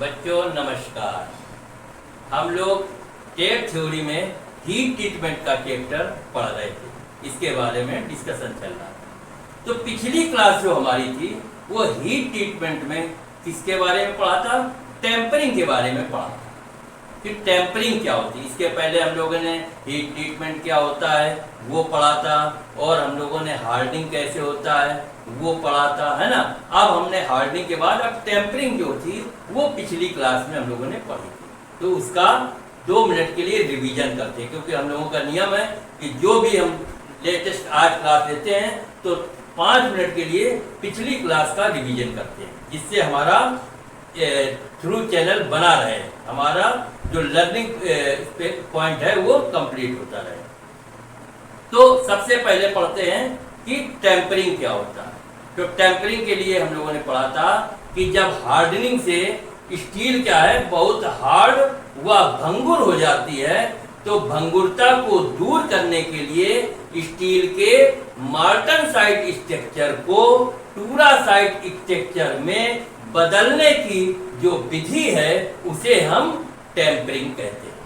बच्चों नमस्कार। हम लोग टेट थ्योरी में हीट ट्रीटमेंट का चैप्टर पढ़ रहे थे, इसके बारे में डिस्कशन चल रहा था। तो पिछली क्लास जो हमारी थी वो हीट ट्रीटमेंट में किसके बारे में पढ़ा था? टेम्परिंग के बारे में पढ़ा था। फिर टेम्परिंग क्या होती है, इसके पहले हम लोगों ने हीट ट्रीटमेंट क्या होता है वो पढ़ा था, और हम लोगों ने हार्डनिंग कैसे होता है वो पढ़ा था, है ना। अब हमने हार्डनिंग के बाद अब टेम्परिंग जो थी वो पिछली क्लास में हम लोगों ने पढ़ी थी। तो उसका 2 मिनट के लिए रिवीजन करते हैं, क्योंकि हम लोगों का नियम है कि जो भी हम लेटेस्ट आज क्लास लेते हैं तो 5 मिनट के लिए पिछली क्लास का रिवीजन करते हैं, जिससे हमारा थ्रू चैनल बना रहे, हमारा जो लर्निंग पॉइंट है वो कंप्लीट होता रहे। तो सबसे पहले पढ़ते हैं कि टेम्परिंग क्या होता है। तो टेम्परिंग के लिए हम लोगों ने पढ़ा था कि जब हार्डनिंग से स्टील क्या है बहुत हार्ड व भंगुर हो जाती है, तो भंगुरता को दूर करने के लिए स्टील के मार्टनसाइट स्ट्रक्चर को टूरासाइट स्ट्रक्चर में बदलने की जो विधि है उसे हम टेम्परिंग कहते हैं।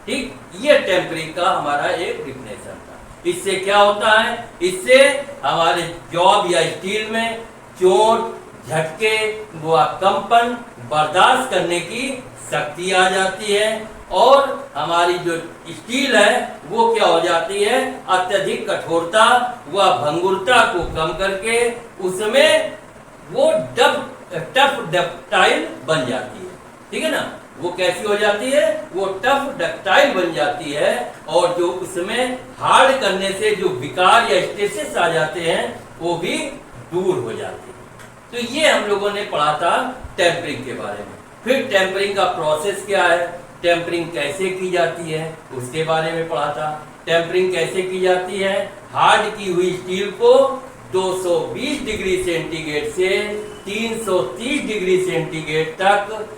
ठीक, ये टेम्परिंग का हमारा एक डिफिनेशन था। इससे क्या होता है? इससे हमारे जॉब या स्टील में चोट, झटके व कंपन बर्दाश्त करने की शक्ति आ जाती है, और हमारी जो स्टील है वो क्या हो जाती है, अत्यधिक कठोरता व भंगुरता को कम करके उसमें वो टफ डक्टाइल बन जाती है। ठीक है ना, वो कैसी हो जाती है? वो टफ डक्टाइल बन जाती है, और जो उसमें हार्ड करने से जो विकार या स्ट्रेसेस आ जाते हैं वो भी दूर हो जाते हैं। तो ये हम लोगों ने पढ़ा था टेम्परिंग के बारे में। फिर टेम्परिंग का प्रोसेस क्या है, टेम्परिंग कैसे की जाती है उसके बारे में पढ़ा था। टेम्परिंग कैसे की जाती है? हार्ड की हुई स्टील को 220 डिग्री सेंटीग्रेड से 330 डिग्री सेंटीग्रेड तक,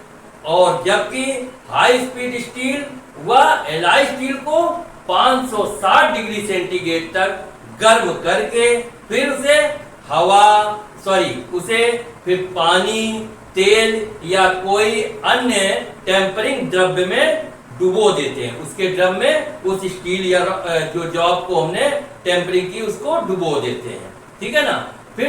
और जबकि हाई स्पीड स्टील व एलॉय स्टील को 560 डिग्री सेंटीग्रेड तक गर्म करके फिर उसे फिर पानी, तेल या कोई अन्य टेम्परिंग द्रव्य में डुबो देते हैं। उसके ड्रम में उस स्टील या जो जॉब को हमने टेम्परिंग की उसको डुबो देते हैं। ठीक है ना। फिर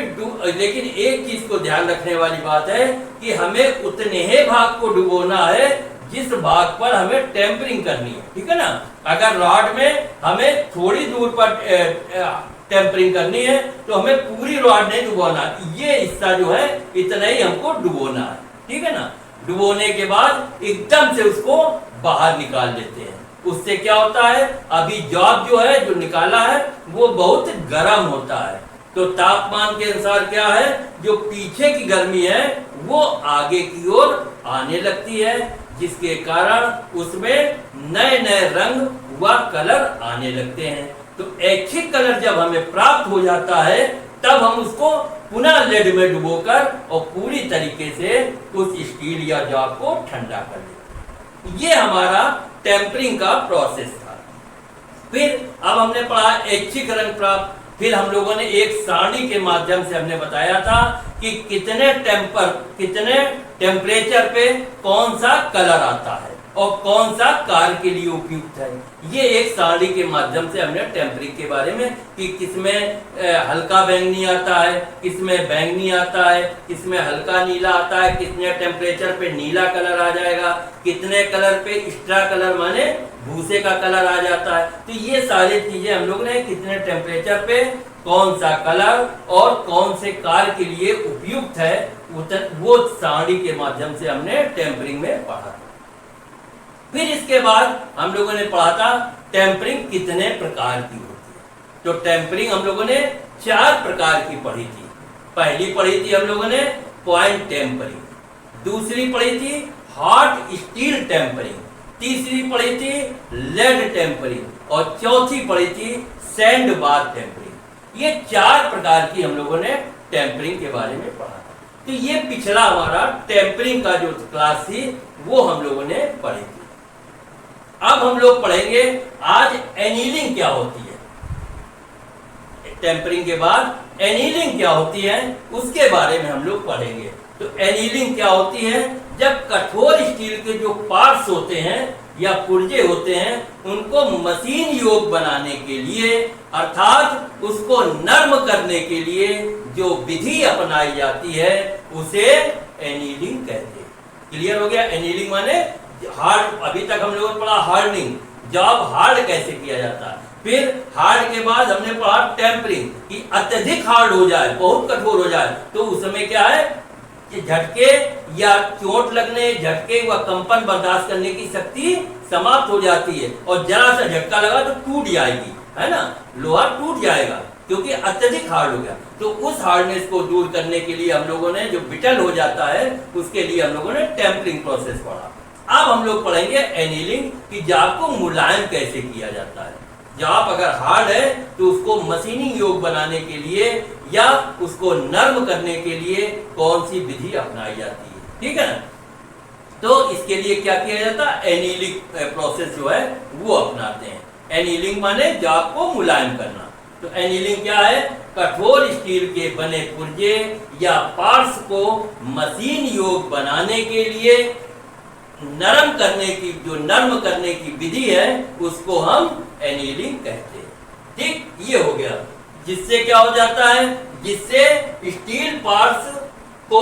लेकिन एक चीज को ध्यान रखने वाली बात है कि हमें उतने ही भाग को डुबोना है जिस भाग पर हमें टेम्परिंग करनी है। ठीक है ना। अगर रॉड में हमें थोड़ी दूर पर टेम्परिंग करनी है तो हमें पूरी रॉड नहीं डुबोना, ये हिस्सा जो है इतना ही हमको डुबोना है। ठीक है ना। डुबोने के बाद एकदम से उसको बाहर निकाल लेते हैं। उससे क्या होता है, अभी जॉब जो है जो निकाला है वो बहुत गर्म होता है, तो तापमान के अनुसार क्या है, जो पीछे की गर्मी है वो आगे की ओर आने लगती है, जिसके कारण उसमें नए नए रंग व कलर आने लगते हैं। तो ऐच्छिक कलर जब हमें प्राप्त हो जाता है तब हम उसको पुनः लेड में डुबोकर और पूरी तरीके से उस स्टील या जॉब को ठंडा कर देते। ये हमारा टेम्परिंग का प्रोसेस था। फिर अब हमने पढ़ा ऐच्छिक रंग प्राप्त। फिर हम लोगों ने एक सारणी के माध्यम से हमने बताया था कि कितने टेम्परेचर पे कौन सा कलर आता है और कौन सा कार्य के लिए उपयुक्त है। ये एक सारणी के माध्यम से हमने टेम्परिंग के बारे में कि किसमें हल्का बैंगनी आता है, किसमें बैंगनी आता है, किसमें हल्का नीला आता है, कितने टेम्परेचर पे नीला कलर आ जाएगा, कितने कलर पे एक्स्ट्रा कलर माने भूसे का कलर आ जाता है। तो ये सारी चीजें हम लोग ने कितने टेम्परेचर पे कौन सा कलर और कौन से कार्य के लिए उपयुक्त है वो सारणी के माध्यम से हमने टेम्परिंग में पढ़ा। फिर इसके बाद हम लोगों ने पढ़ा था टेम्परिंग कितने प्रकार की होती है। तो टेम्परिंग हम लोगों ने 4 प्रकार की पढ़ी थी। पहली पढ़ी थी हम लोगों ने पॉइंट टेम्परिंग, दूसरी पढ़ी थी हॉट स्टील टेम्परिंग, तीसरी पढ़ी थी लेड टेम्परिंग, और चौथी पढ़ी थी सैंड बार टेम्परिंग। ये 4 प्रकार की हम लोगों ने टेम्परिंग के बारे में पढ़ा। तो ये पिछला हमारा टेम्परिंग का जो क्लास थी वो हम लोगों ने पढ़ी थी। अब हम लोग पढ़ेंगे आज एनीलिंग क्या होती है। टेम्परिंग के बाद एनीलिंग क्या होती है उसके बारे में हम लोग पढ़ेंगे। तो एनीलिंग क्या होती है, जब कठोर स्टील के जो पार्ट्स होते हैं या पुर्जे होते हैं उनको मशीन योग्य बनाने के लिए अर्थात उसको नर्म करने के लिए जो विधि अपनाई जाती है उसे एनीलिंग कहते हैं। क्लियर हो गया? एनीलिंग माने हार्ड, अभी तक हम लोगों ने पढ़ा हार्डनिंग, जॉब हार्ड कैसे किया जाता है। फिर हार्ड के बाद हमने पढ़ा टेम्परिंग, कि अत्यधिक हार्ड हो जाए, बहुत कठोर हो जाए तो उसमें क्या है कि झटके या चोट लगने, झटके व कंपन बर्दाश्त करने की शक्ति समाप्त हो जाती है और जरा सा झटका लगा तो टूट जाएगी, है ना, लोहा टूट जाएगा क्योंकि अत्यधिक हार्ड हो गया। तो उस हार्डनेस को दूर करने के लिए हम लोगों ने, जो बिटल हो जाता है उसके लिए हम लोगों ने टेम्परिंग प्रोसेस पढ़ा। अब हम लोग पढ़ेंगे एनीलिंग, कि जाब को मुलायम कैसे किया जाता है। जाब अगर हार्ड है तो उसको मशीनिंग योग्य बनाने के लिए या उसको नर्म करने के लिए कौन सी विधि अपनाई जाती है, ठीक है ना। तो इसके लिए क्या किया जाता है, एनीलिंग प्रोसेस जो है वो अपनाते हैं। एनीलिंग माने जाब को मुलायम करना। तो एनीलिंग क्या है, कठोर स्टील के बने पुर्जे या पार्ट्स को मशीन योग्य बनाने के लिए नरम करने की, जो नर्म करने की विधि है उसको हम एनीलिंग कहते हैं। ठीक, ये हो गया। जिससे क्या हो जाता है, जिससे स्टील पार्ट्स को,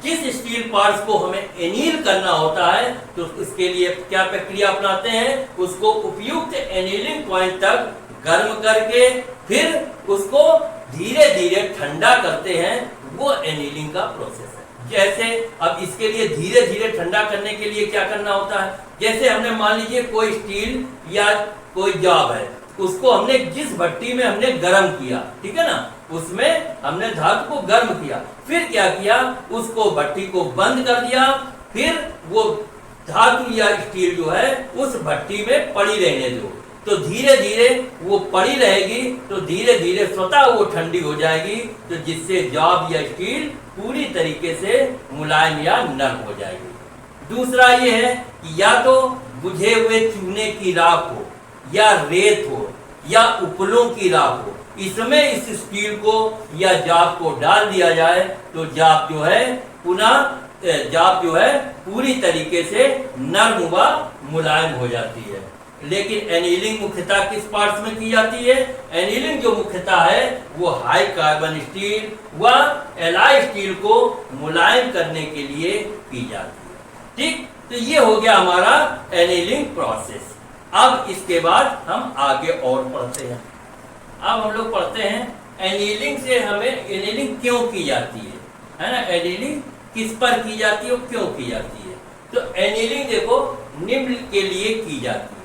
जिस स्टील पार्ट्स को हमें एनील करना होता है तो उसके लिए क्या प्रक्रिया अपनाते हैं, उसको उपयुक्त एनीलिंग पॉइंट तक गर्म करके फिर उसको धीरे धीरे ठंडा करते हैं, वो एनीलिंग का प्रोसेस है। जैसे अब इसके लिए धीरे धीरे ठंडा करने के लिए क्या करना होता है, जैसे हमने मान लीजिए कोई स्टील या कोई जॉब है, उसको हमने जिस भट्टी में हमने गर्म किया, ठीक है ना, उसमें हमने धातु को गर्म किया, फिर क्या किया, उसको भट्टी को बंद कर दिया, फिर वो धातु या स्टील जो है उस भट्टी में पड़ी रहने दो, तो धीरे धीरे वो पड़ी रहेगी, तो धीरे धीरे स्वतः वो ठंडी हो जाएगी, तो जिससे जॉब या स्टील पूरी तरीके से मुलायम या नरम हो जाएगी। दूसरा ये है कि या तो बुझे हुए चूने की राख हो या रेत हो या उपलों की राख हो, इसमें इस स्टील को या जाब को डाल दिया जाए तो जाब जो है पुनः जाब जो है पूरी तरीके से नरम व मुलायम हो जाती है। लेकिन एनीलिंग मुख्यतः किस पार्ट्स में की जाती है, एनीलिंग जो मुख्यतः है वो हाई कार्बन स्टील व एलॉय स्टील को मुलायम करने के लिए की जाती है। ठीक, तो ये हो गया हमारा एनीलिंग प्रोसेस। अब इसके बाद हम आगे और पढ़ते हैं। अब हम लोग पढ़ते हैं एनीलिंग से हमें एनीलिंग क्यों की जाती है ना, एनीलिंग किस पर की जाती है और क्यों की जाती है। तो एनीलिंग देखो निम्न के लिए की जाती है।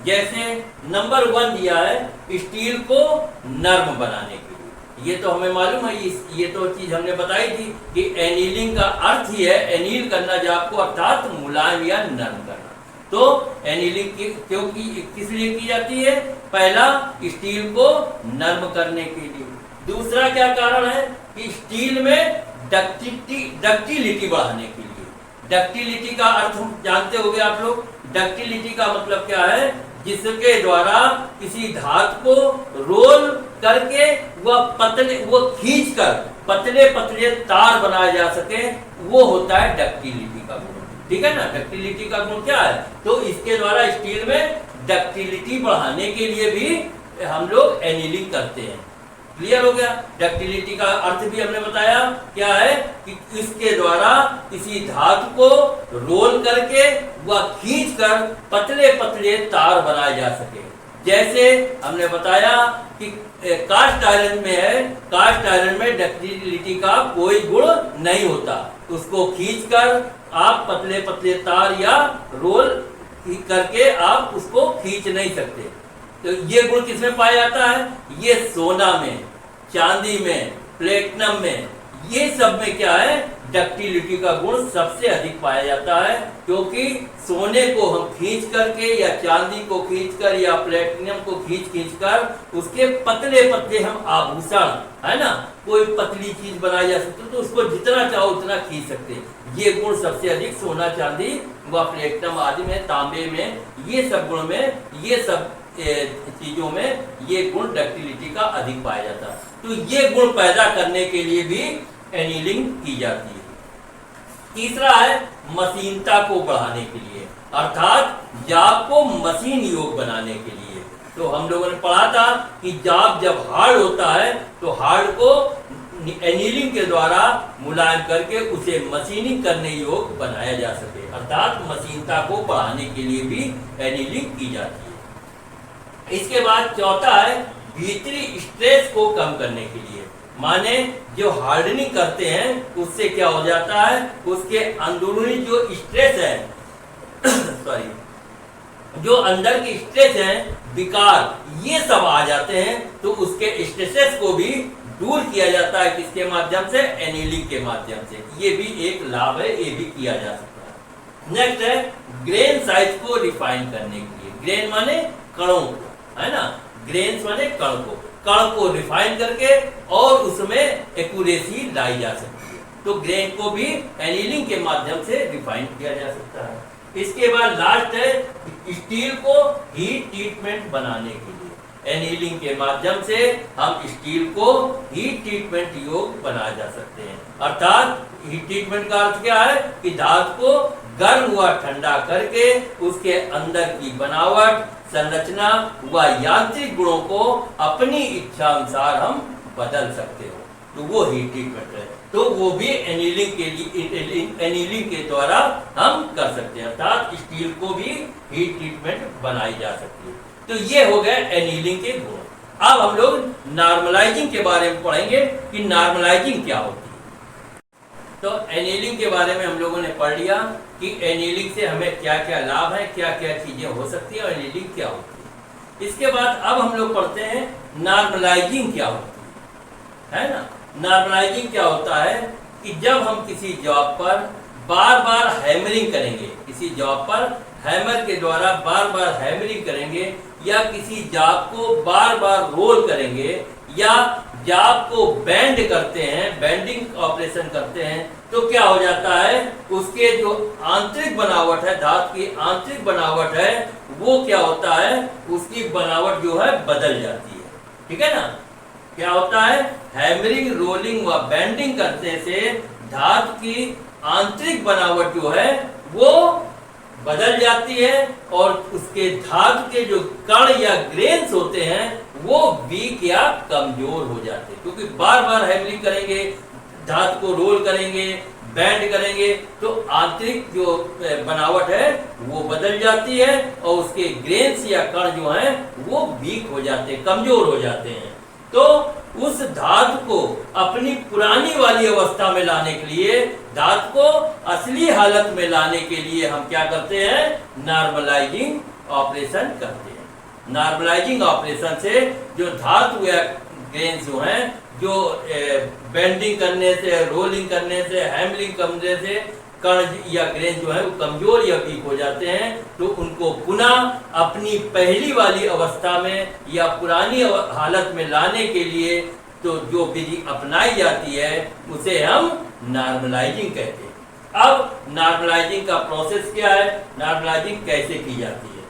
जैसे नंबर 1 दिया है स्टील को नर्म बनाने के लिए, ये तो हमें मालूम है, ये तो चीज हमने बताई थी कि एनीलिंग का अर्थ ही है एनील करना जाब को, अर्थात मुलायम या नर्म करना। तो एनीलिंग क्यों किस लिए की जाती है, पहला स्टील को नर्म करने के लिए। दूसरा क्या कारण है कि स्टील में डक्टिलिटी बढ़ाने के लिए। डक्टिलिटी का अर्थ जानते होंगे आप लोग, डक्टिलिटी का मतलब क्या है, जिसके द्वारा किसी धातु को रोल करके वो खींच कर पतले पतले तार बनाए जा सके, वो होता है डक्टिलिटी का गुण। ठीक है ना, डक्टिलिटी का गुण क्या है, तो इसके द्वारा स्टील में डक्टिलिटी बढ़ाने के लिए भी हम लोग एनीलिंग करते हैं। क्लियर हो गया। डक्टिलिटी का अर्थ भी हमने बताया क्या है कि इसके द्वारा किसी धातु को रोल करके व खींच कर पतले पतले तार बनाए जा सके। जैसे हमने बताया कि कास्ट आयरन में है, कास्ट आयरन में डक्टिलिटी का कोई गुण नहीं होता, उसको खींचकर आप पतले पतले तार या रोल करके आप उसको खींच नहीं सकते। तो ये गुण किसमें पाया जाता है, ये सोना में, चांदी में, प्लेटिनम में, ये सब में क्या है, डक्टिलिटी का गुण सबसे अधिक पाया जाता है। क्योंकि सोने को हम खींच करके या चांदी को खींच कर या प्लेटिनम को खींच कर उसके पतले पतले हम आभूषण, है ना, कोई पतली चीज बनाई जा सकती है, तो उसको जितना चाहो उतना खींच सकते हैं। ये गुण सबसे अधिक सोना चांदी व प्लेटिनम आदि में, तांबे में, ये सब गुण में, ये सब चीजों में ये गुण डक्टिलिटी का अधिक पाया जाता है। तो ये गुण पैदा करने के लिए भी एनीलिंग की जाती है। तीसरा है मशीनता को बढ़ाने के लिए, अर्थात जाब को मशीन योग बनाने के लिए। तो हम लोगों ने पढ़ा था कि जाब जब हार्ड होता है तो हार्ड को एनीलिंग के द्वारा मुलायम करके उसे मशीनिंग करने योग बनाया जा सके, अर्थात मशीनता को बढ़ाने के लिए भी एनीलिंग की जाती है। इसके बाद चौथा है भीतरी स्ट्रेस को कम करने के लिए, माने जो हार्डनिंग करते हैं उससे क्या हो जाता है, उसके अंदरूनी जो स्ट्रेस है सॉरी जो अंदर के स्ट्रेस है, विकार, ये सब आ जाते हैं, तो उसके स्ट्रेसेस को भी दूर किया जाता है। किसके माध्यम से? एनीलिंग के माध्यम से। ये भी एक लाभ है, ये भी किया जा सकता है। नेक्स्ट है ग्रेन साइज को रिफाइन करने के लिए। ग्रेन माने कणों को, है ना, ग्रेन्स माने कण को रिफाइन करके और उसमें एक्यूरेसी लाई जा सकती है। तो ग्रेन को भी एनीलिंग के माध्यम से रिफाइन किया जा सकता है। इसके बाद लास्ट है स्टील को हीट ट्रीटमेंट बनाने के लिए। एनीलिंग के माध्यम से हम स्टील को हीट ट्रीटमेंट योग बनाया जा सकते हैं। अर्थात हीट ट्रीटमेंट का अर्थ क्या है कि धातु को गर्म हुआ ठंडा करके उसके अंदर की बनावट, संरचना व यांत्रिक गुणों को अपनी इच्छा अनुसार हम बदल सकते हो, तो वो हीट ट्रीटमेंट है। तो वो भी एनीलिंग के लिए एनीलिंग के द्वारा हम कर सकते हैं, अर्थात स्टील को भी हीट ट्रीटमेंट बनाई जा सकती है। तो ये हो गए एनीलिंग के गुण। अब हम लोग नॉर्मलाइजिंग के बारे में पढ़ेंगे कि नॉर्मलाइजिंग क्या होती है। तो एनीलिंग के बारे में हम लोगों ने पढ़ लिया कि एनीलिंग से हमें क्या क्या लाभ है, क्या क्या चीजें हो सकती है और एनीलिंग क्या होती है। इसके बाद अब हम लोग पढ़ते हैं नॉर्मलाइजिंग क्या होती है ना। नॉर्मलाइजिंग क्या होता है कि जब हम किसी जॉब पर बार बार हैमरिंग करेंगे, किसी जॉब पर हैमर के द्वारा बार बार हैमरिंग करेंगे या किसी जाब को बार बार रोल करेंगे या जाब को बेंड करते हैं, बेंडिंग ऑपरेशन करते हैं, तो क्या हो जाता है, उसके जो आंतरिक बनावट है, धातु की आंतरिक बनावट है, वो क्या होता है, उसकी बनावट जो है बदल जाती है। ठीक है ना। क्या होता है, हैमरिंग, रोलिंग व बेंडिंग करने से धातु की आंतरिक बनावट जो है वो बदल जाती है और उसके धातु के जो कण या ग्रेन्स होते हैं वो वीक या कमजोर हो जाते हैं, क्योंकि बार बार हैमरिंग करेंगे, धातु को रोल करेंगे, बैंड करेंगे, तो आंतरिक जो बनावट है वो बदल जाती है और उसके ग्रेन्स या कण जो हैं वो वीक हो जाते हैं, कमजोर हो जाते हैं। तो उस धातु को अपनी पुरानी वाली अवस्था में लाने के लिए, धातु को असली हालत में लाने के लिए हम क्या करते हैं, नॉर्मलाइजिंग ऑपरेशन करते हैं। नॉर्मलाइजिंग ऑपरेशन से जो धातु या ग्रेन्स जो हैं, जो बेंडिंग करने से, रोलिंग करने से, हैमरिंग करने से कण या ग्रेन जो है वो कमजोर या वीक हो जाते हैं, तो उनको पुनः अपनी पहली वाली अवस्था में या पुरानी हालत में लाने के लिए तो जो विधि अपनाई जाती है उसे हम नॉर्मलाइजिंग कहते हैं। अब नॉर्मलाइजिंग का प्रोसेस क्या है, नॉर्मलाइजिंग कैसे की जाती है,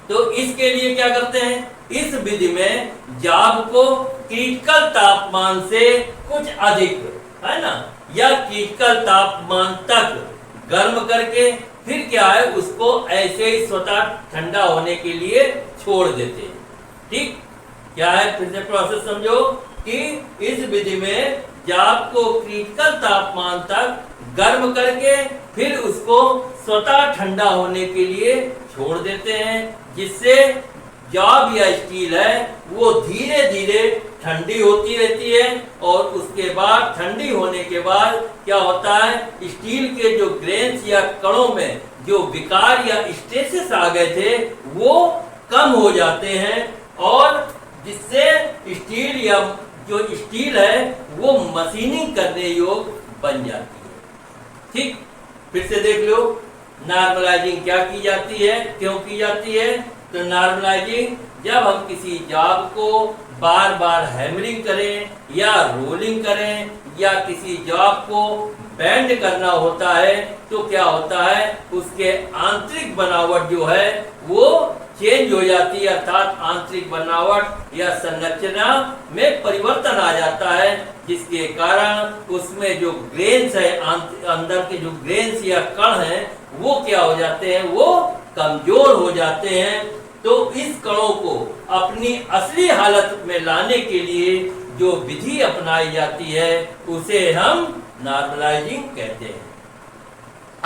तो इसके लिए क्या करते हैं, इस विधि में जाब को क्रिटिकल तापमान से कुछ अधिक, है ना, या क्रिटिकल तापमान तक गर्म करके फिर क्या है, उसको ऐसे ही स्वतः ठंडा होने के लिए छोड़ देते हैं। ठीक, क्या है, फिर से प्रोसेस समझो कि इस विधि में जाब को क्रिटिकल तापमान तक गर्म करके फिर उसको स्वतः ठंडा होने के लिए छोड़ देते हैं, जिससे जाब या स्टील है वो धीरे धीरे ठंडी होती रहती है और उसके बाद ठंडी होने के बाद क्या होता है, स्टील के जो ग्रेन्स या कणों में जो विकार या स्ट्रेसेस आ गए थे वो कम हो जाते हैं और जिससे स्टील या जो स्टील है वो मशीनिंग करने योग बन जाती है। ठीक, फिर से देख लो नॉर्मलाइजिंग क्या की जाती है, क्यों की जाती है। तो नॉर्मलाइजिंग जब हम किसी जाब को बार बार हैमरिंग करें या रोलिंग करें या किसी जाब को बेंड करना होता है तो क्या होता है, उसके आंतरिक बनावट जो है वो चेंज हो जाती है, अर्थात आंतरिक बनावट या संरचना में परिवर्तन आ जाता है जिसके कारण उसमें जो ग्रेन्स है, अंदर के जो ग्रेन्स या कण हैं वो क्या हो जाते हैं, वो कमजोर हो जाते हैं। तो इस कणों को अपनी असली हालत में लाने के लिए जो विधि अपनाई जाती है उसे हम नॉर्मलाइजिंग कहते हैं।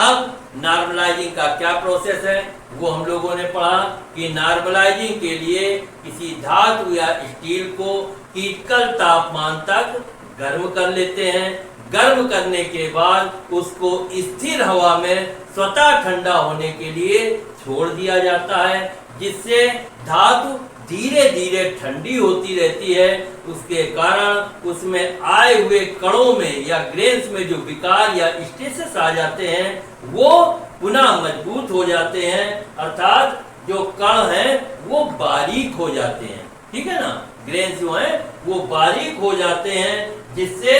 अब नॉर्मलाइजिंग का क्या प्रोसेस है वो हम लोगों ने पढ़ा कि नॉर्मलाइजिंग के लिए किसी धातु या स्टील को क्रिटिकल तापमान तक गर्म कर लेते हैं। गर्म करने के बाद उसको स्थिर हवा में स्वतः ठंडा होने के लिए छोड़ दिया जाता है, जिससे धातु धीरे धीरे ठंडी होती रहती है। उसके कारण उसमें आए हुए कणों में या ग्रेन्स में जो विकार या स्ट्रेसेस आ जाते हैं वो पुनः मजबूत हो जाते हैं, अर्थात जो कण हैं वो बारीक हो जाते हैं। ठीक है ना, ग्रेन्स जो हैं वो बारीक हो जाते हैं, जिससे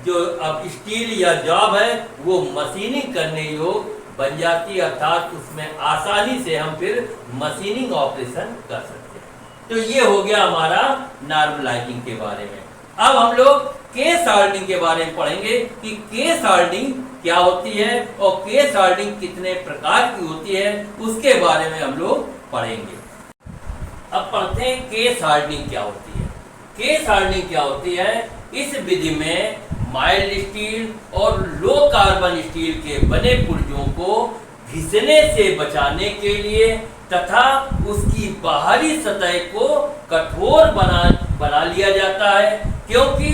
जो अब स्टील या जॉब है वो मशीनिंग करने योग्य बन जाती है, अर्थात उसमें आसानी से हम फिर मशीनिंग ऑपरेशन कर सकते हैं। तो ये हो गया हमारा नॉर्मलाइजिंग के बारे में। अब हम लोग केस हार्डनिंग के बारे में पढ़ेंगे कि केस हार्डनिंग क्या होती है और केस हार्डनिंग कितने प्रकार की होती है, उसके बारे में हम लोग पढ़ेंगे। अब पढ़ते हैं केस हार्डनिंग क्या होती है। केस हार्डनिंग क्या होती है, इस विधि में माइल्ड स्टील और लो कार्बन स्टील के बने पुर्जों को घिसने से बचाने के लिए तथा उसकी बाहरी सतह को कठोर बना लिया जाता है, क्योंकि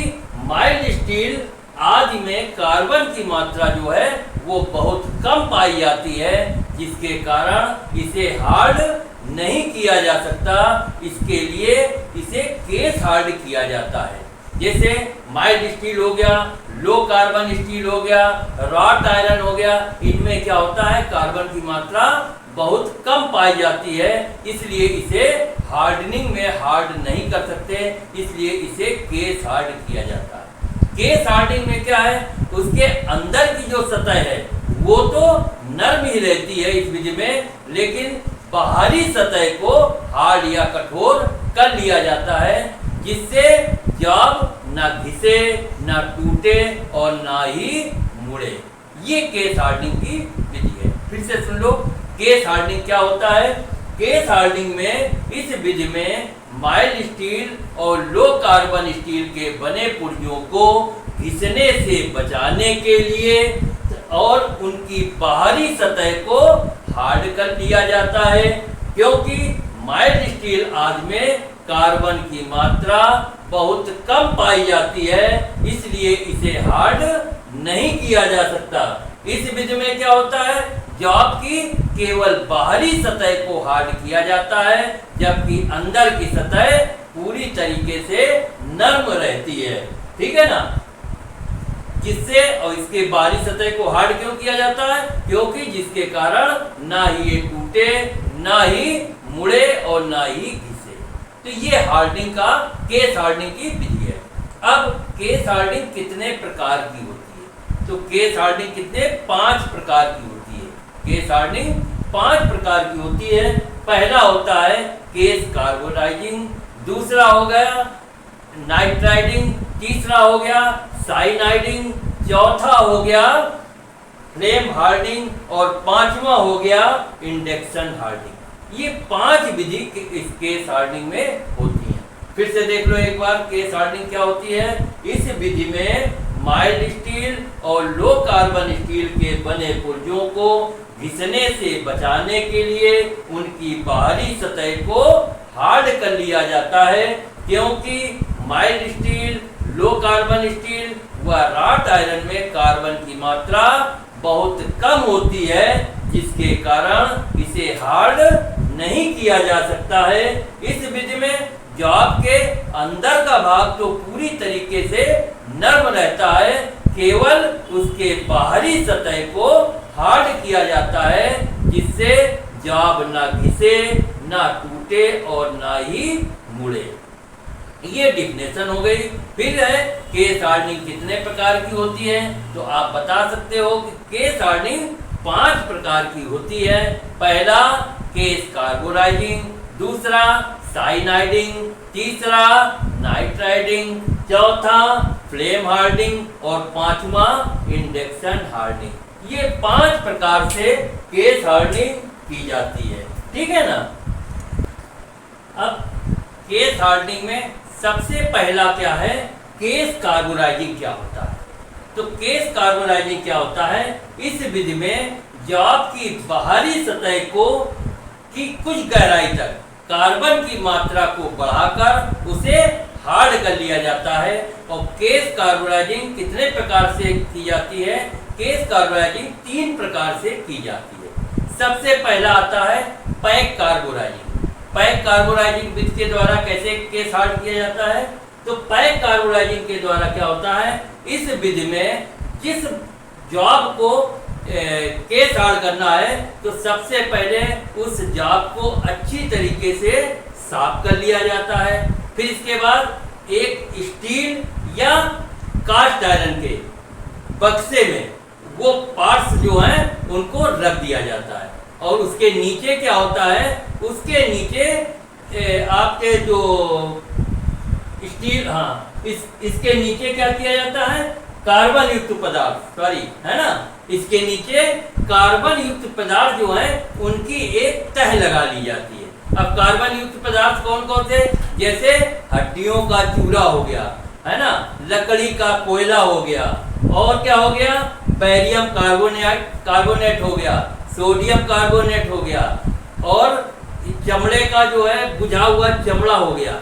माइल्ड स्टील आदि में कार्बन की मात्रा जो है वो बहुत कम पाई जाती है, जिसके कारण इसे हार्ड नहीं किया जा सकता। इसके लिए इसे केस हार्ड किया जाता है। जैसे माइल्ड स्टील हो गया, लो कार्बन स्टील हो गया, रॉट आयरन हो गया, इनमें क्या होता है कार्बन की मात्रा बहुत कम पाई जाती है, इसलिए इसे हार्डनिंग में हार्ड नहीं कर सकते, इसलिए इसे केस हार्ड किया जाता है। केस हार्डनिंग में क्या है, उसके अंदर की जो सतह है वो तो नरम ही रहती है इस विधि में, लेकिन बाहरी सतह को हार्ड या कठोर कर लिया जाता है, जिससे जॉब ना घिसे, ना टूटे और ना ही मुड़े। ये केस हार्डनिंग की विधि है। फिर से सुन लो, केस हार्डनिंग क्या होता है। केस हार्डनिंग में इस विधि में माइल्ड स्टील और लो कार्बन स्टील के बने पुर्जों को घिसने से बचाने के लिए और उनकी बाहरी सतह को हार्ड कर दिया जाता है, क्योंकि माइल्ड स्टील आदि में कार्बन की मात्रा बहुत कम पाई जाती है, इसलिए इसे हार्ड नहीं किया जा सकता। इस विधि में क्या होता है, जॉब की केवल बाहरी सतह को हार्ड किया जाता है, जबकि अंदर की सतह पूरी तरीके से नरम रहती है। ठीक है ना, जिससे और इसके बाहरी सतह को हार्ड क्यों किया जाता है, क्योंकि जिसके कारण ना ही ये टूटे, ना ही मुड़े और ना ही घिसे। तो ये हार्डनिंग का केस हार्डनिंग की विधि है। अब केस हार्डनिंग कितने प्रकार की होती है, तो केस हार्डनिंग कितने 5 प्रकार की होती है। केस हार्डनिंग 5 प्रकार की होती है। पहला होता है केस कार्बोनाइजिंग, दूसरा हो गया नाइट्राइडिंग, तीसरा हो गया साइनाइडिंग, चौथा हो गया फ्लेम हार्डनिंग और पांचवा हो गया इंडक्शन हार्डनिंग। ये 5 विधि इस केस हार्डनिंग में होती हैं। फिर से देख लो एक बार, केस हार्डनिंग क्या होती है। इस विधि में माइल्ड स्टील और लो कार्बन स्टील के बने पुर्जों को घिसने से बचाने के लिए उनकी बाहरी सतह को हार्ड कर लिया जाता है, क्योंकि mild steel, low carbon steel व रॉट आयरन में कार्बन की मात्रा बहुत कम होती है, जिसके कारण इसे हार्ड नहीं किया जा सकता है। इस विधि में जॉब के अंदर का भाग तो पूरी तरीके से नरम रहता है, केवल उसके बाहरी सतह को हार्ड किया जाता है, जिससे जॉब ना घिसे, ना टूटे और ना ही मुड़े। ये डिफिनेशन हो गई। फिर है केस हार्डनिंग कितने प्रकार की होती है, तो आप बता सकते हो कि केस हार्डनिंग 5 प्रकार की होती है। पहला केस कार्बोनाइजिंग, दूसरा साइनाइडिंग, तीसरा नाइट्राइडिंग, चौथा फ्लेम हार्डनिंग और पांचवा इंडक्शन हार्डनिंग। ये 5 प्रकार से केस हार्डनिंग की जाती है, ठीक है ना। अब केस हार्डनिंग में सबसे पहला क्या है, केस कार्बोनाइजिंग क्या होता है। तो केस कार्बोनाइजिंग क्या होता है, इस विधि में जॉब की बाहरी सतह को की कुछ गहराई तक कार्बन की मात्रा को बढ़ाकर उसे हार्ड कर लिया जाता है। और केस कार्बोनाइजिंग कितने प्रकार से की जाती है, केस कार्बोनाइजिंग 3 प्रकार से की जाती है। सबसे पहला आता है पैक कार्बोनाइजिंग। पैक कार्बोनाइजिंग विधि के द्वारा कैसे केस हार्ड किया जाता है, तो पैक कार्बोनाइजिंग के द्वारा क्या होता है, इस विधि में जिस जॉब को केस हार्ड करना है तो सबसे पहले उस जॉब को अच्छी तरीके से साफ कर लिया जाता है। फिर इसके बाद एक स्टील या कास्ट आयरन के बक्से में वो पार्ट्स जो हैं उनको रख दिया जाता है। और उसके नीचे क्या होता है, उसके नीचे आपके जो स्टील, हाँ इसके नीचे क्या किया जाता है, कार्बन युक्त पदार्थ, सॉरी है ना, इसके नीचे कार्बन युक्त पदार्थ जो है उनकी एक तह लगा ली जाती है। अब कार्बन युक्त पदार्थ कौन कौन से, जैसे हड्डियों का चूरा हो गया, है ना, लकड़ी का कोयला हो गया, और क्या हो गया, बैरियम कार्बोनेट हो गया, सोडियम कार्बोनेट हो गया, और चमड़े का जो है बुझा हुआ चमड़ा हो गया।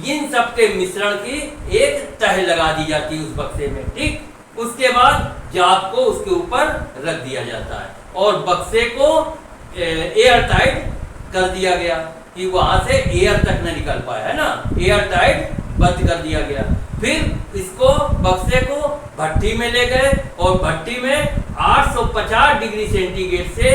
इन सब के मिश्रण की एक तह लगा दी जाती है उस बक्से में, ठीक। उसके बाद जाप को उसके ऊपर रख दिया जाता है और बक्से को एयर टाइट कर दिया गया कि वहां से एयर तक न निकल पाए, है ना, एयर टाइट बंद कर दिया गया। फिर इसको बक्से को भट्टी में ले गए और भट्टी में 850 डिग्री सेंटीग्रेड से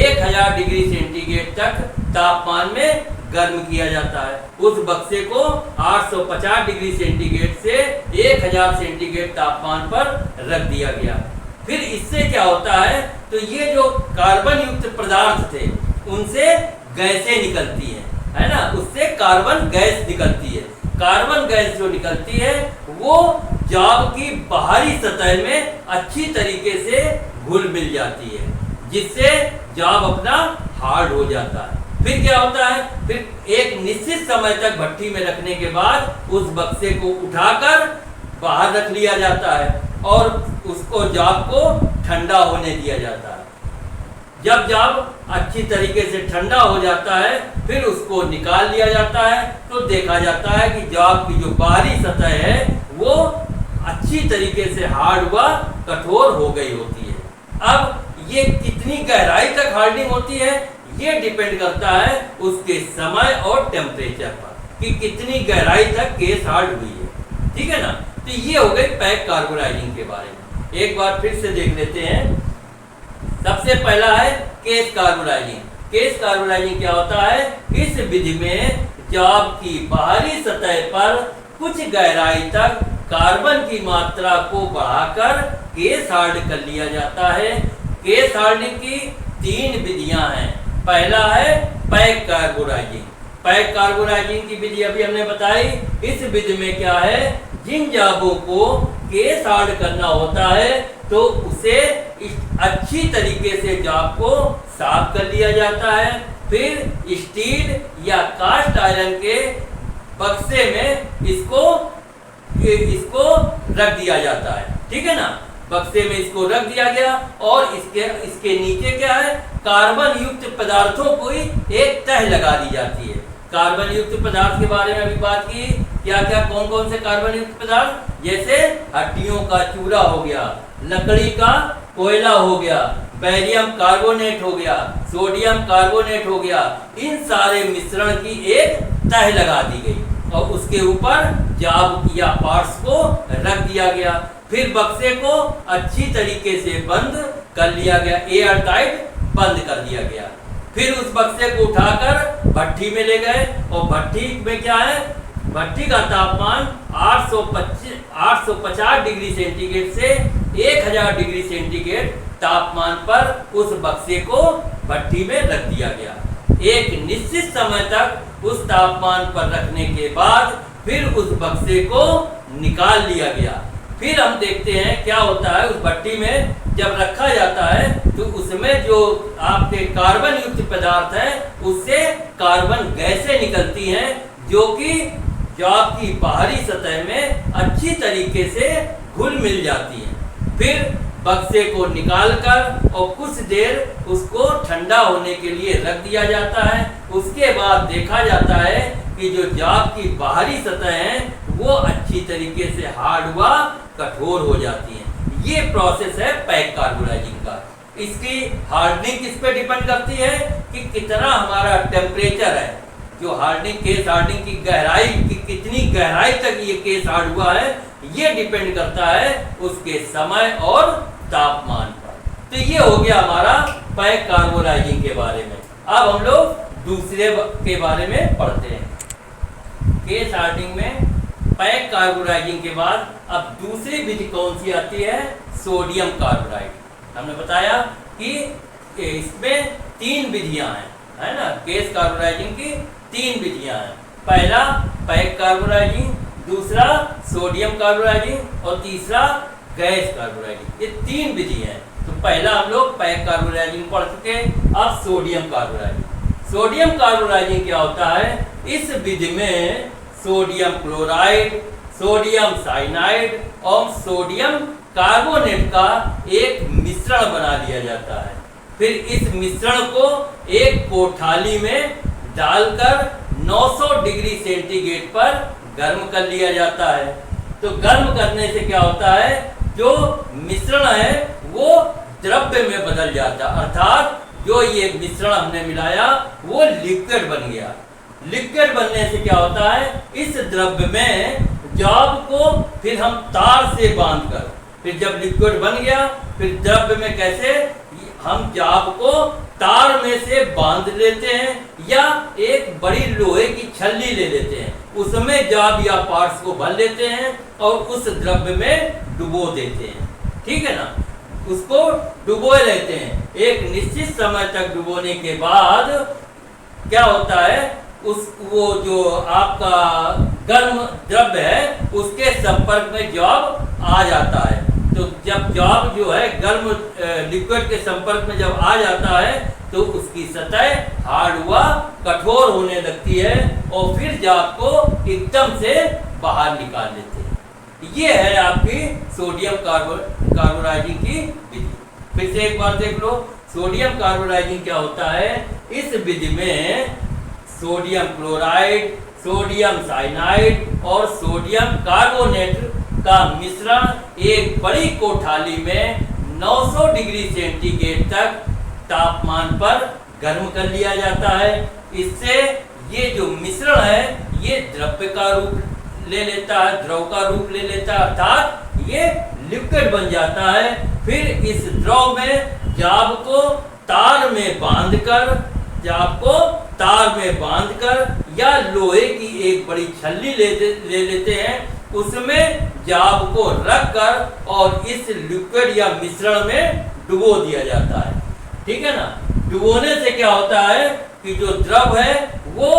1000 डिग्री सेंटीग्रेड तक तापमान में गर्म किया जाता है। उस बक्से को 850 डिग्री सेंटीग्रेड से 1000 सेंटीग्रेड तापमान पर रख दिया गया। फिर इससे क्या होता है, तो ये जो कार्बन युक्त पदार्थ थे उनसे गैसें निकलती हैं, है ना, उससे कार्बन गैस निकलती है। कार्बन गैस जो निकलती है वो जाब की बाहरी सतह में अच्छी तरीके से घुल मिल जाती है, जिससे जाब अपना हार्ड हो जाता है। फिर क्या होता है, फिर एक निश्चित समय तक भट्टी में रखने के बाद उस बक्से को उठाकर बाहर रख लिया जाता है और उसको जाब को ठंडा होने दिया जाता है। जब जाब अच्छी तरीके से ठंडा हो जाता है फिर उसको निकाल लिया जाता है, तो देखा जाता है कि जाब की जो बाहरी सतह है वो अच्छी तरीके से हार्ड व कठोर हो गई होती है। अब ये कितनी गहराई तक हार्डनिंग होती है ये डिपेंड करता है उसके समय और टेम्परेचर पर कि कितनी गहराई तक केस हार्ड हुई है, ठीक है ना। तो ये हो गई पैक कार्बोनाइजिंग के बारे में। एक बार फिर से देख लेते हैं। सबसे पहला है केस कार्बोनाइजिंग। केस कार्बोनाइजिंग क्या होता है, इस विधि में जाब की बाहरी सतह पर कुछ गहराई तक कार्बन की मात्रा को बढ़ाकर केस हार्ड कर लिया जाता है। केस हार्डनिंग की 3 विधियां हैं। पहला है पैक कार्बोनाइजिंग। पैक कार्बोनाइजिंग की विधि अभी हमने बताई। इस विधि में क्या है, जिन जाबों को केस हार्ड करना होता है तो उसे अच्छी तरीके से जाब को साफ कर लिया जाता है। फिर स्टील या कास्ट आयरन के बक्से में इसको रख दिया जाता है, ठीक है ना। बक्से में इसको रख दिया गया और इसके नीचे क्या है, कार्बन युक्त पदार्थों को एक तह लगा दी जाती है। कार्बन युक्त पदार्थ के बारे में अभी बात की, क्या क्या कौन कौन से कार्बन युक्त पदार्थ, जैसे हड्डियों का चूरा हो गया, लकड़ी का कोयला हो गया, बैरियम कार्बोनेट हो गया, सोडियम कार्बोनेट हो गया। इन सारे मिश्रण की एक तह लगा दी गई और उसके ऊपर जाब या पार्ट्स को रख दिया गया। फिर बक्से को अच्छी तरीके से बंद कर लिया गया, एयर टाइट बंद कर दिया गया। फिर उस बक्से को उठाकर भट्टी में ले गए और भट्टी में क्या है, भट्टी का तापमान 850 डिग्री सेंटीग्रेड से 1000 डिग्री सेंटीग्रेड तापमान पर उस बक्से को भट्टी में रख दिया गया। एक निश्चित समय तक उस तापमान पर रखने के बाद फिर उस बक्से को निकाल लिया गया। फिर हम देखते हैं क्या होता है उस भट्टी में जब रखा जाता है तो उसमें जो आपके कार्बन युक्त पदार्थ है उससे कार्बन गैसें निकलती हैं जो कि जाप की बाहरी सतह में अच्छी तरीके से घुल मिल जाती हैं। फिर बक्से को निकालकर और कुछ देर उसको ठंडा होने के लिए रख दिया जाता है। उसके बाद देखा जाता है कि जो जाप की बाहरी सतह है वो अच्छी तरीके से हार्ड व कठोर हो जाती है। ये प्रोसेस है पैक कार्बोराइजिंग का। इसकी हार्डनिंग किस पे डिपेंड करती है कि कितना हमारा टेम्परेचर है, जो हार्डनिंग केस हार्डनिंग की गहराई की कितनी गहराई तक ये केस हार्ड हुआ है ये डिपेंड करता है उसके समय और तापमान पर। तो ये हो गया हमारा पैक कार्बोराइजिंग के बारे में। अब हम लोग दूसरे के बारे में पढ़ते हैं। केस हार्डनिंग में पैक कार्बोराइजिंग के बाद अब दूसरी विधि कौन सी आती है, सोडियम कार्बोराइड। हमने बताया कि इसमें 3 विधियां हैं, है ना। केस कार्बोराइजिंग की 3 विधियां हैं। पहला पैक कार्बोराइजिंग, दूसरा सोडियम कार्बोराइजिंग और तीसरा गैस कार्बोराइजिंग। ये 3 विधि हैं। तो पहला हम लोग पैक कार्बोराइजिंग पढ़ चुके, अब सोडियम कार्बोराइजिंग। सोडियम कार्बोराइजिंग क्या होता है, इस विधि में सोडियम क्लोराइड, सोडियम साइनाइड और सोडियम कार्बोनेट का एक मिश्रण बना लिया जाता है। फिर इस मिश्रण को एक कोठाली में डालकर 900 डिग्री सेंटीग्रेड पर गर्म कर लिया जाता है। तो गर्म करने से क्या होता है, जो मिश्रण है वो द्रव्य में बदल जाता है, अर्थात जो ये मिश्रण हमने मिलाया वो लिक्विड बन गया। लिक्विड बनने से क्या होता है, इस द्रव्य में जाब को फिर हम तार से बांधकर, फिर जब लिक्विड बन गया फिर द्रव्य में कैसे हम जाब को तार में से बांध लेते हैं या एक बड़ी लोहे की छल्ली ले लेते हैं, उसमें जाब या पार्ट्स को भर लेते हैं और उस द्रव्य में डुबो देते हैं। ठीक है ना, उसको डुबोए रहते हैं। एक निश्चित समय तक डुबोने के बाद क्या होता है, वो जो आपका गर्म द्रव्य है उसके संपर्क में जाब आ जाता है। तो जब जाब जो है गर्म लिक्विड के संपर्क में जब आ जाता है तो उसकी सतह हार्ड व कठोर होने लगती है और फिर जाब को एकदम से बाहर निकाल लेते हैं। ये है आपकी सोडियम कार्बोराइजिंग की विधि। फिर से एक बार देख लो, सोडियम कार्बोराइजिंग क्या होता है, इस विधि में सोडियम क्लोराइड, सोडियम साइनाइड और सोडियम कार्बोनेट का मिश्रण एक बड़ी कोठाली में 900 डिग्री सेंटीग्रेड तक तापमान पर गर्म कर लिया जाता है। इससे ये जो मिश्रण है ये द्रव्य का रूप ले लेता है, द्रव का रूप ले लेता है, अर्थात ये लिक्विड बन जाता है। फिर इस द्रव में जाब को तार में बांधकर या लोहे की एक बड़ी छल्ली ले लेते हैं, उसमें जाब को रखकर और इस लिक्विड या मिश्रण में डुबो दिया जाता है। ठीक है ना। डुबोने से क्या होता है कि जो द्रव है वो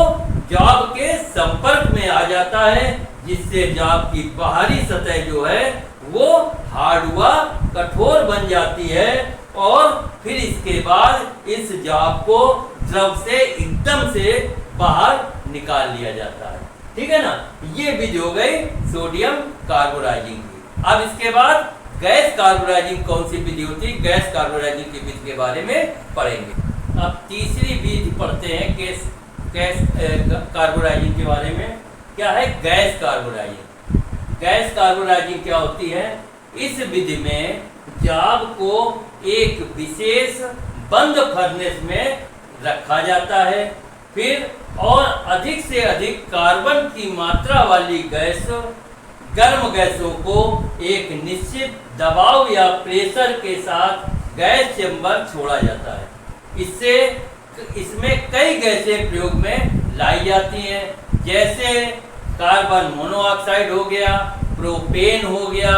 जाब के संपर्क में आ जाता है, जिससे जाब की बाहरी सतह जो है वो हार्ड व कठोर बन जाती है और फिर इसके बाद इस जाब को द्रव से एकदम से बाहर निकाल लिया जाता है। ठीक है ना। ये विधि हो गई सोडियम कार्बोराइजिंग की। अब इसके बाद गैस कार्बोराइजिंग कौन सी विधि होती है, गैस कार्बोराइजिंग की विधि के बारे में पढ़ेंगे। अब तीसरी विधि पढ़ते हैं गैस कार्बोराइजिंग के बारे में। क्या है गैस कार्बोराइजिंग। गैस कार्बोराइजिंग क्या होती है, इस विधि में जाब को एक विशेष बंद फर्नेस में रखा जाता है, फिर और अधिक से अधिक कार्बन की मात्रा वाली गैस गर्म गैसों को एक निश्चित दबाव या प्रेशर के साथ गैस चेंबर छोड़ा जाता है। इसमें कई गैसें प्रयोग में लाई जाती हैं, जैसे कार्बन मोनोऑक्साइड हो गया, प्रोपेन हो गया,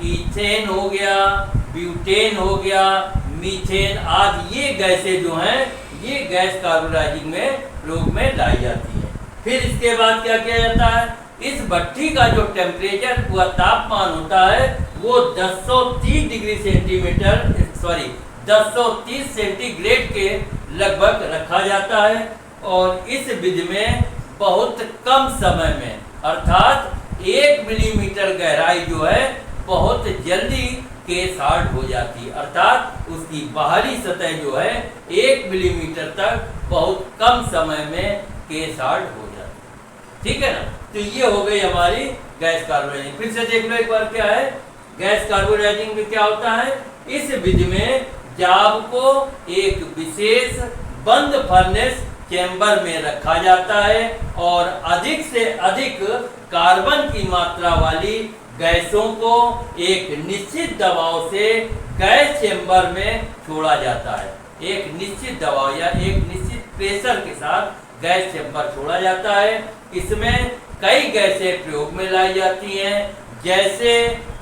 ईथेन हो गया, ब्यूटेन हो गया, मीथेन आदि। ये गैसें जो हैं ये गैस कार्बोराइजिंग में प्रयोग में लाई जाती है। फिर इसके बाद क्या किया जाता है, इस भट्ठी का जो टेम्परेचर व तापमान होता है वो 1030 डिग्री सेंटीमीटर 1030 सेंटीग्रेड के लगभग रखा जाता है। और इस विधि में बहुत कम समय में अर्थात 1 मिलीमीटर गहराई जो है बहुत जल्दी केस हार्ड हो जाती है, अर्थात उसकी बाहरी सतह जो है 1 मिलीमीटर तक बहुत कम समय में केस हार्ड हो जाती है। ठीक है ना। तो ये हो गई हमारी गैस कार्बोनाइजिंग। फिर से देख लो एक बार क्या है गैस कार्बोनाइजिंग में क्या होता है। इस विधि में जाब को एक विशेष बंद फर्नेस चेंबर में रखा जाता है और अधिक से अधिक कार्बन की मात्रा वाली गैसों को एक निश्चित दबाव से गैस चेंबर में छोड़ा जाता है। एक निश्चित दबाव या एक निश्चित प्रेशर के साथ गैस चेंबर छोड़ा जाता है। इसमें कई गैसें प्रयोग में लाई जाती हैं, जैसे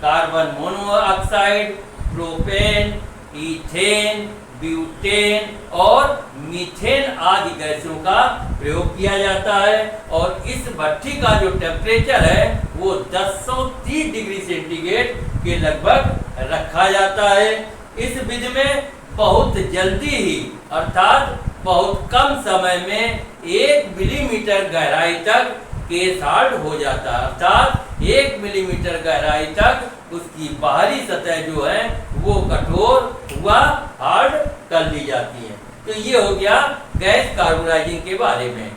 carbon monoxide, propane, ethane, butane और मीथेन आदि गैसों का प्रयोग किया जाता है। और इस भट्ठी का जो टेम्परेचर है वो 1030 डिग्री सेंटीग्रेड के लगभग रखा जाता है। इस विधि में बहुत जल्दी ही अर्थात बहुत कम समय में 1 मिलीमीटर गहराई तक केस हार्ड हो जाता है, अर्थात 1 मिलीमीटर गहराई तक उसकी बाहरी सतह जो है वो कठोर हुआ हार्ड कर ली जाती है। तो ये हो गया गैस कार्बोनाइजिंग के बारे में।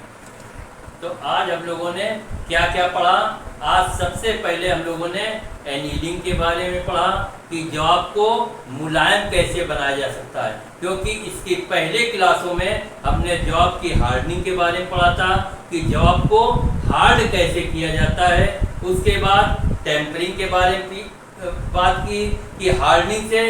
तो आज हम लोगों ने क्या क्या पढ़ा। आज सबसे पहले हम लोगों ने एनीलिंग के बारे में पढ़ा कि जॉब को मुलायम कैसे बनाया जा सकता है, क्योंकि इसके पहले क्लासों में हमने जॉब की हार्डनिंग के बारे में पढ़ा था कि जॉब को हार्ड कैसे किया जाता है। उसके बाद टेम्परिंग के बारे में बात की कि हार्डनिंग से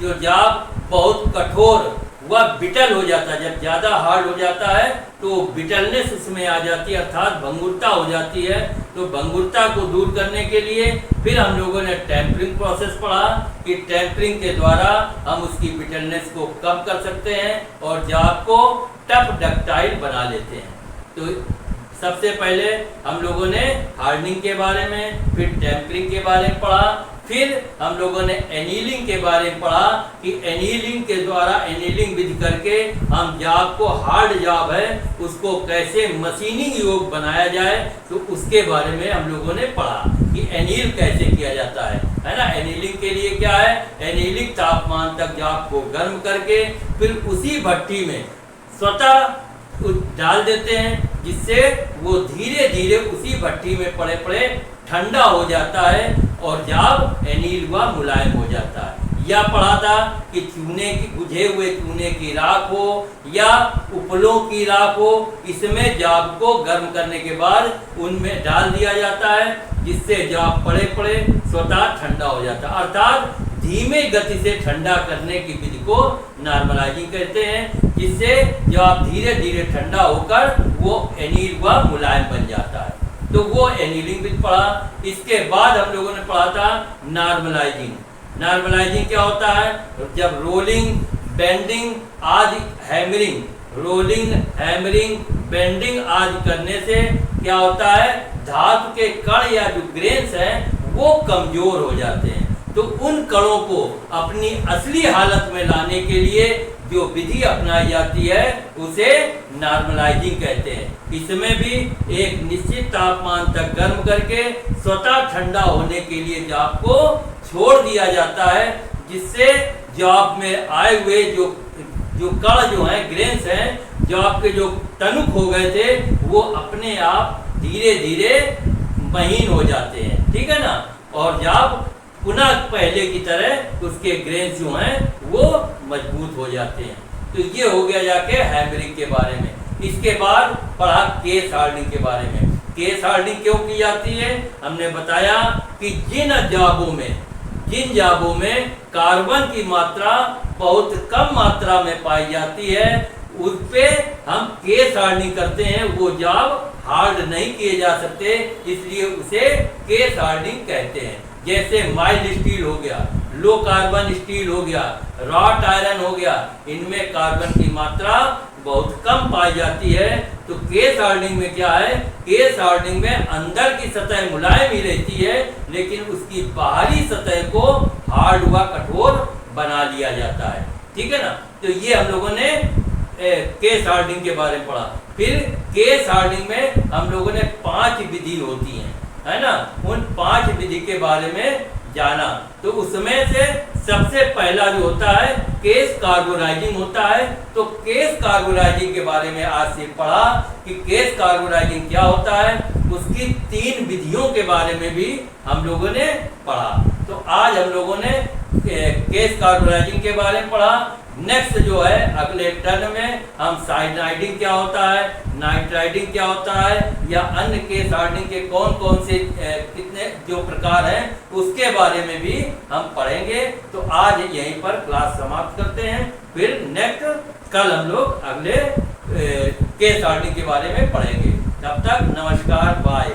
जो जॉब बहुत कठोर वह बिटल हो जाता है। जब ज़्यादा हार्ड हो जाता है तो बिटलनेस उसमें आ जाती है, अर्थात भंगुरता हो जाती है। तो भंगुरता को दूर करने के लिए फिर हम लोगों ने टेम्परिंग प्रोसेस पढ़ा कि टेम्परिंग के द्वारा हम उसकी बिटलनेस को कम कर सकते हैं और जॉब को टफ डक्टाइल बना लेते हैं। तो सबसे पहले हम लोगों ने हार्डनिंग के बारे में, फिर टेम्परिंग के बारे में पढ़ा, फिर हम लोगों ने एनीलिंग के बारे में पढ़ा कि एनीलिंग के द्वारा एनीलिंग विधि करके हम जॉब को हार्ड जॉब है उसको कैसे मशीनिंग योग बनाया जाए। तो उसके बारे में हम लोगों ने पढ़ा कि एनील कैसे किया जाता है ना। एनीलिंग के लिए क्या है, एनीलिंग तापमान तक जॉब को गर्म करके फिर उसी भट्टी में स्वतः डाल देते हैं, जिससे वो धीरे धीरे उसी भट्टी में पड़े पड़े ठंडा हो जाता है और जॉब एनील हुआ मुलायम हो जाता है। या पढ़ा था कि चूने की बुझे हुए चूने की राख हो या उपलों की राख हो, इसमें जॉब को गर्म करने के बाद उनमें डाल दिया जाता है, जिससे जॉब पड़े पड़े स्वतः ठंडा हो जाता है। अर्थात धीमे गति से ठंडा करने की विधि को नॉर्मलाइजिंग कहते हैं, जिससे जॉब धीरे धीरे ठंडा होकर वो एनील हुआ मुलायम बन जाता है। तो वो एनीलिंग विधि पढ़ा। इसके बाद हम लोगों ने पढ़ा था नॉर्मलाइजिंग। नॉर्मलाइजिंग क्या होता है, जब रोलिंग, बेंडिंग आदि हैमरिंग, रोलिंग, हैमरिंग, बेंडिंग आदि करने से क्या होता है, धातु के कण या जो ग्रेन्स हैं वो कमजोर हो जाते हैं। तो उन कणों को अपनी असली हालत में लाने के लिए जो विधि अपनाई जाती है उसे नॉर्मलाइजिंग कहते हैं। इसमें भी एक निश्चित तापमान तक गर्म करके स्वतः ठंडा होने के लिए जॉब को छोड़ दिया जाता है, जिससे जॉब में आए हुए जो कण जो हैं, ग्रेन्स हैं, जॉब के जो तनुक हो गए थे वो अपने आप धीरे धीरे महीन हो जाते हैं। ठीक है ना। और जॉब पुनः पहले की तरह उसके ग्रेन्स जो हैं वो मजबूत हो जाते हैं। तो ये हो गया जाके हैमरिंग के बारे में। इसके बाद पढ़ा केस हार्डनिंग के बारे में। केस हार्डनिंग क्यों की जाती है, हमने बताया कि जिन जाबों में कार्बन की मात्रा बहुत कम मात्रा में पाई जाती है उस पे हम केस हार्डनिंग करते हैं। वो जाब हार्ड नहीं किए जा सकते, इसलिए उसे केस हार्डनिंग कहते हैं। जैसे माइल्ड स्टील हो गया, लो कार्बन स्टील हो गया, रॉट आयरन हो गया, इनमें कार्बन की मात्रा बहुत कम पाई जाती है, तो केस हार्डनिंग में क्या है, केस हार्डनिंग में अंदर की सतह मुलायम ही रहती है, लेकिन उसकी बाहरी सतह को हार्ड व कठोर बना लिया जाता है। ठीक है ना। तो ये हम लोगों ने केस हार्डनिंग के बारे में पढ़ा। फिर केस हार्डनिंग में हम लोगों ने 5 विधि होती हैं, है ना, उन 5 विधि के बारे में जाना। तो उसमें से सबसे पहला जो होता है केस कार्बोनाइजिंग होता है। तो केस कार्बोनाइजिंग के बारे में आज से पढ़ा कि केस कार्बोनाइजिंग क्या होता है, उसकी 3 विधियों के बारे में भी हम लोगों ने पढ़ा। तो आज हम लोगों ने केस कार्बोनाइजिंग के बारे में पढ़ा। नेक्स्ट जो है अगले टर्न में हम साइनाइडिंग क्या होता है, नाइट्राइडिंग क्या होता है, या अन्य केस हार्डनिंग के कौन कौन से कितने जो प्रकार हैं उसके बारे में भी हम पढ़ेंगे। तो आज यहीं पर क्लास समाप्त करते हैं। फिर नेक्स्ट कल हम लोग अगले केस हार्डनिंग के बारे में पढ़ेंगे। तब तक नमस्कार, बाय।